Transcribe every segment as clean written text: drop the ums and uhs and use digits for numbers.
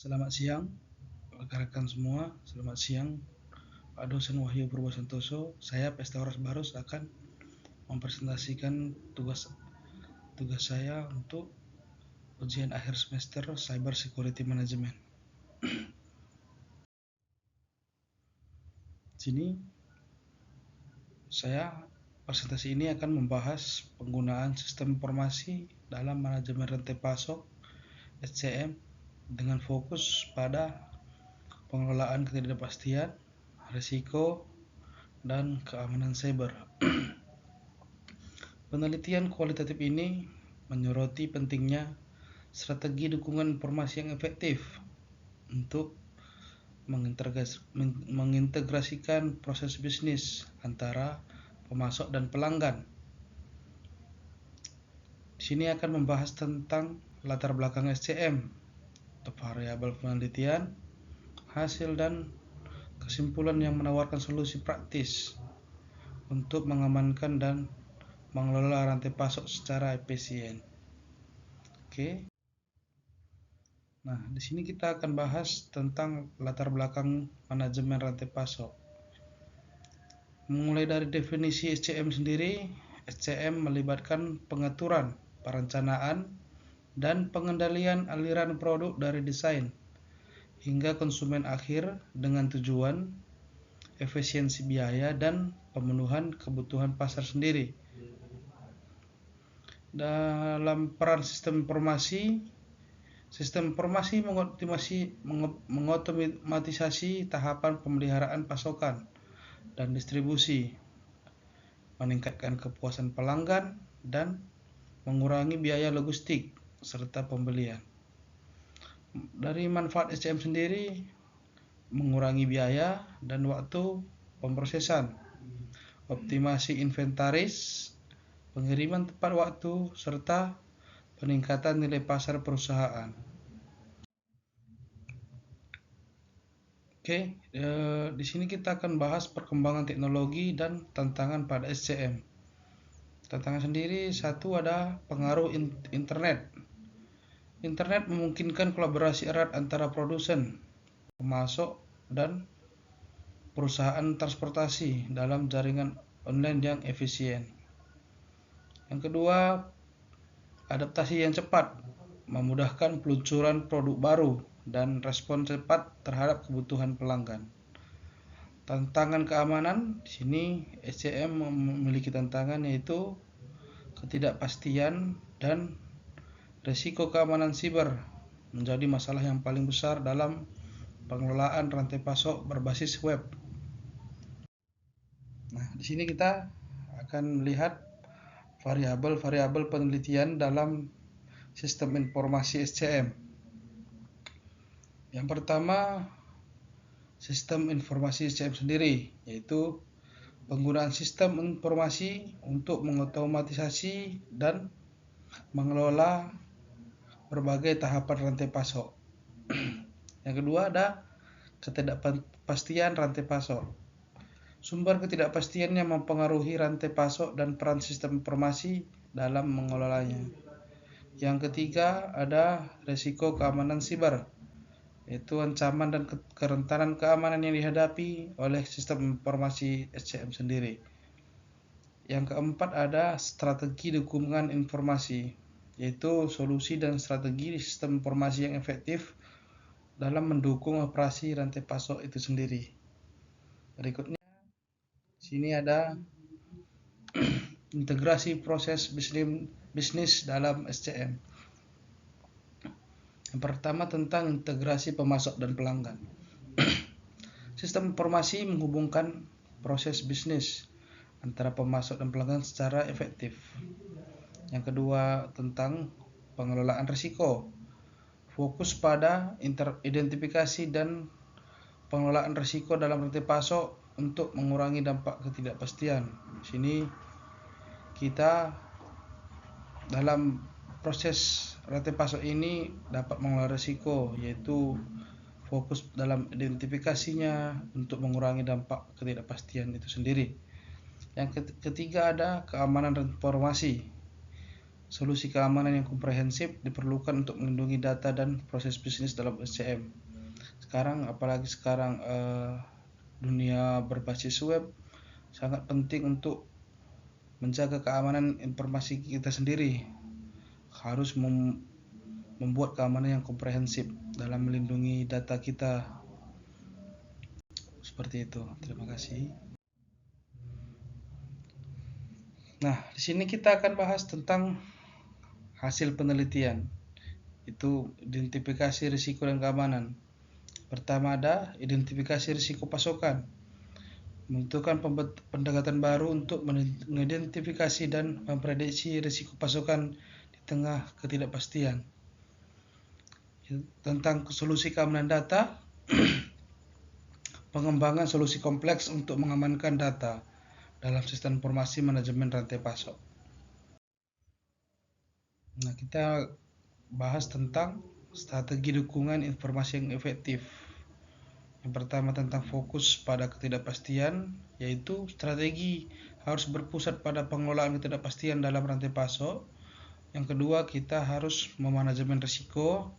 Selamat siang, rekan-rekan semua. Selamat siang, Pak Dosen Wahyu Purwosantoso. Saya Pesta Horas Barus akan mempresentasikan tugas saya untuk ujian akhir semester Cyber Security Management. Sini saya presentasi ini akan membahas penggunaan sistem informasi dalam manajemen rantai pasok SCM dengan fokus pada pengelolaan ketidakpastian, risiko, dan keamanan cyber. Penelitian kualitatif ini menyoroti pentingnya strategi dukungan informasi yang efektif untuk mengintegrasikan proses bisnis antara pemasok dan pelanggan. Di sini akan membahas tentang latar belakang SCM, variabel penelitian, hasil dan kesimpulan yang menawarkan solusi praktis untuk mengamankan dan mengelola rantai pasok secara efisien. Oke. Nah, di sini kita akan bahas tentang latar belakang manajemen rantai pasok. Mulai dari definisi SCM sendiri, SCM melibatkan pengaturan, perencanaan, dan pengendalian aliran produk dari desain hingga konsumen akhir dengan tujuan efisiensi biaya dan pemenuhan kebutuhan pasar sendiri. Dalam peran sistem informasi mengotomatisasi tahapan pemeliharaan pasokan dan distribusi, meningkatkan kepuasan pelanggan, dan mengurangi biaya logistik serta pembelian. Dari manfaat SCM sendiri, mengurangi biaya dan waktu pemrosesan, optimasi inventaris, pengiriman tepat waktu, serta peningkatan nilai pasar perusahaan. Oke, di sini kita akan bahas perkembangan teknologi dan tantangan pada SCM. Tantangan sendiri, satu ada pengaruh internet. Internet memungkinkan kolaborasi erat antara produsen, pemasok, dan perusahaan transportasi dalam jaringan online yang efisien. Yang kedua, adaptasi yang cepat, memudahkan peluncuran produk baru dan respon cepat terhadap kebutuhan pelanggan. Tantangan keamanan, di sini SCM memiliki tantangan yaitu ketidakpastian dan risiko keamanan siber menjadi masalah yang paling besar dalam pengelolaan rantai pasok berbasis web. Nah, di sini kita akan melihat variabel-variabel penelitian dalam sistem informasi SCM. Yang pertama, sistem informasi SCM sendiri, yaitu penggunaan sistem informasi untuk mengotomatisasi dan mengelola berbagai tahapan rantai pasok. Yang kedua ada ketidakpastian rantai pasok. Sumber ketidakpastian yang mempengaruhi rantai pasok dan peran sistem informasi dalam mengelolanya. Yang ketiga ada risiko keamanan siber, yaitu ancaman dan kerentanan keamanan yang dihadapi oleh sistem informasi SCM sendiri. Yang keempat ada strategi dukungan informasi, yaitu solusi dan strategi sistem informasi yang efektif dalam mendukung operasi rantai pasok itu sendiri. Berikutnya, sini ada integrasi proses bisnis dalam SCM. Yang pertama tentang integrasi pemasok dan pelanggan. Sistem informasi menghubungkan proses bisnis antara pemasok dan pelanggan secara efektif. Yang kedua tentang pengelolaan risiko. Fokus pada identifikasi dan pengelolaan risiko dalam rantai pasok untuk mengurangi dampak ketidakpastian. Di sini kita dalam proses rantai pasok ini dapat mengelola risiko, yaitu fokus dalam identifikasinya untuk mengurangi dampak ketidakpastian itu sendiri. Yang ketiga ada keamanan informasi. solusi keamanan yang komprehensif diperlukan untuk melindungi data dan proses bisnis dalam SCM. Apalagi sekarang dunia berbasis web sangat penting untuk menjaga keamanan informasi kita sendiri. Harus membuat keamanan yang komprehensif dalam melindungi data kita. Seperti itu. Terima kasih. Nah, di sini kita akan bahas tentang hasil penelitian. Itu identifikasi risiko dan keamanan. Pertama ada identifikasi risiko pasokan. Membutuhkan pendekatan baru untuk mengidentifikasi dan memprediksi risiko pasokan di tengah ketidakpastian. Tentang solusi keamanan data, pengembangan solusi kompleks untuk mengamankan data dalam sistem informasi manajemen rantai pasok. Nah, kita bahas tentang strategi dukungan informasi yang efektif. Yang pertama tentang fokus pada ketidakpastian, yaitu strategi harus berpusat pada pengelolaan ketidakpastian dalam rantai pasok. Yang kedua, kita harus memanajemen risiko,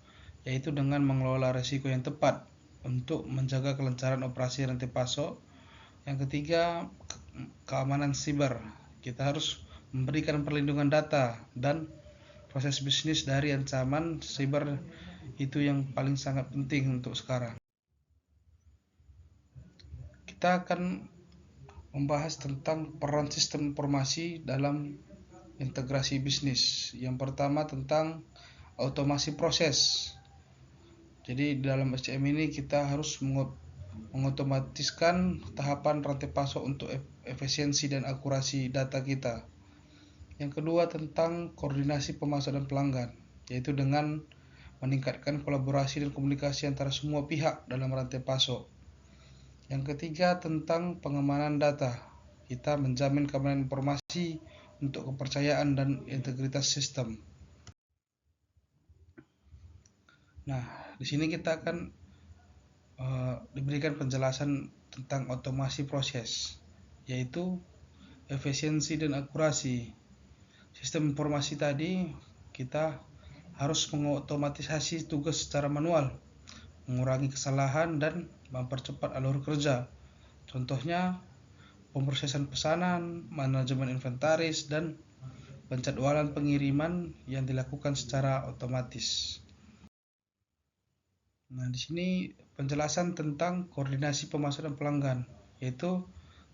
yaitu dengan mengelola risiko yang tepat untuk menjaga kelancaran operasi rantai pasok. Yang ketiga, keamanan siber. Kita harus memberikan perlindungan data dan proses bisnis dari ancaman siber, itu yang paling sangat penting untuk sekarang. Kita akan membahas tentang peran sistem informasi dalam integrasi bisnis. Yang pertama tentang otomasi proses. Jadi dalam SCM ini kita harus mengotomatiskan tahapan rantai pasok untuk efisiensi dan akurasi data kita. Yang kedua tentang koordinasi pemasok dan pelanggan, yaitu dengan meningkatkan kolaborasi dan komunikasi antara semua pihak dalam rantai pasok. Yang ketiga tentang pengamanan data. Kita menjamin keamanan informasi untuk kepercayaan dan integritas sistem. Nah, di sini kita akan diberikan penjelasan tentang otomasi proses, yaitu efisiensi dan akurasi. Sistem informasi tadi kita harus mengotomatisasi tugas secara manual, mengurangi kesalahan dan mempercepat alur kerja. Contohnya pemrosesan pesanan, manajemen inventaris, dan penjadwalan pengiriman yang dilakukan secara otomatis. Nah, di sini penjelasan tentang koordinasi pemasok dan pelanggan, yaitu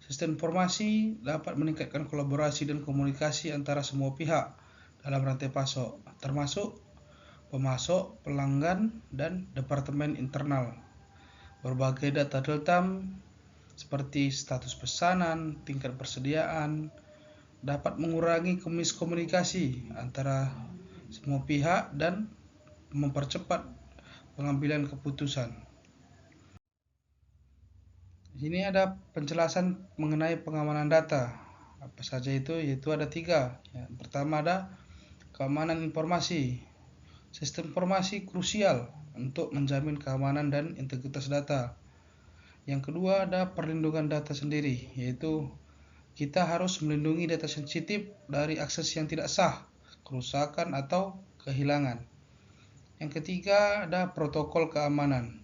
sistem informasi dapat meningkatkan kolaborasi dan komunikasi antara semua pihak dalam rantai pasok, termasuk pemasok, pelanggan, dan departemen internal. Berbagai data real-time seperti status pesanan, tingkat persediaan, dapat mengurangi miskomunikasi antara semua pihak dan mempercepat pengambilan keputusan. Di sini ada penjelasan mengenai pengamanan data. Apa saja itu? Yaitu ada 3. Yang pertama ada keamanan informasi. Sistem informasi krusial untuk menjamin keamanan dan integritas data. Yang kedua ada perlindungan data sendiri, yaitu kita harus melindungi data sensitif dari akses yang tidak sah, kerusakan, atau kehilangan. Yang ketiga ada protokol keamanan.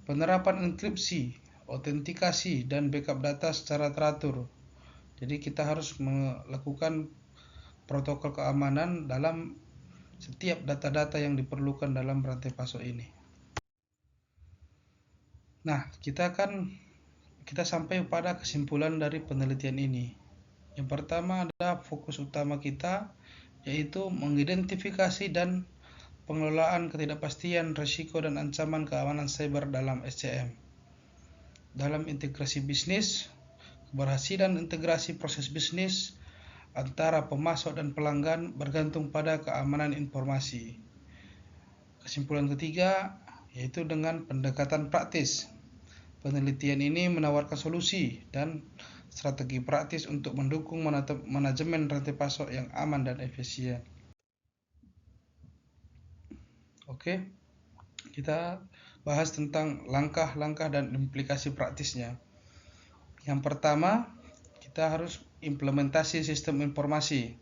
Penerapan enkripsi, autentikasi, dan backup data secara teratur. Jadi kita harus melakukan protokol keamanan dalam setiap data-data yang diperlukan dalam rantai pasok ini. Nah, kita sampai pada kesimpulan dari penelitian ini. Yang pertama ada fokus utama kita, yaitu mengidentifikasi dan pengelolaan ketidakpastian, risiko, dan ancaman keamanan cyber dalam SCM. Dalam integrasi bisnis, keberhasilan integrasi proses bisnis antara pemasok dan pelanggan bergantung pada keamanan informasi. Kesimpulan ketiga, yaitu dengan pendekatan praktis. Penelitian ini menawarkan solusi dan strategi praktis untuk mendukung manajemen rantai pasok yang aman dan efisien. Oke, kita bahas tentang langkah-langkah dan implikasi praktisnya. Yang pertama, kita harus implementasi sistem informasi.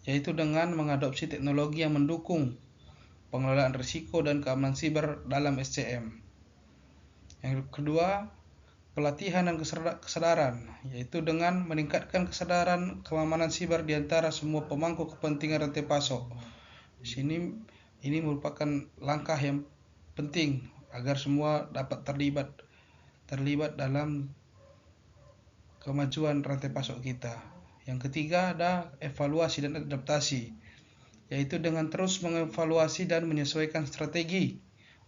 yaitu dengan mengadopsi teknologi yang mendukung pengelolaan risiko dan keamanan siber dalam SCM. Yang kedua, pelatihan dan kesadaran, yaitu dengan meningkatkan kesadaran keamanan siber di antara semua pemangku kepentingan rantai pasok. Di sini ini merupakan langkah yang penting agar semua dapat terlibat dalam kemajuan rantai pasok kita. Yang ketiga ada evaluasi dan adaptasi, yaitu dengan terus mengevaluasi dan menyesuaikan strategi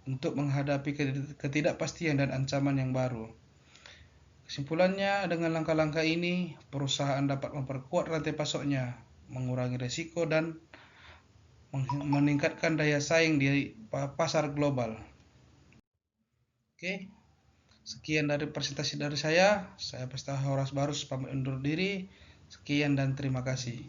untuk menghadapi ketidakpastian dan ancaman yang baru. Kesimpulannya, dengan langkah-langkah ini, perusahaan dapat memperkuat rantai pasoknya, mengurangi risiko, dan meningkatkan daya saing di pasar global. Oke, sekian dari presentasi dari saya. Saya Pesta Horas Barus pamit undur diri. Sekian dan terima kasih.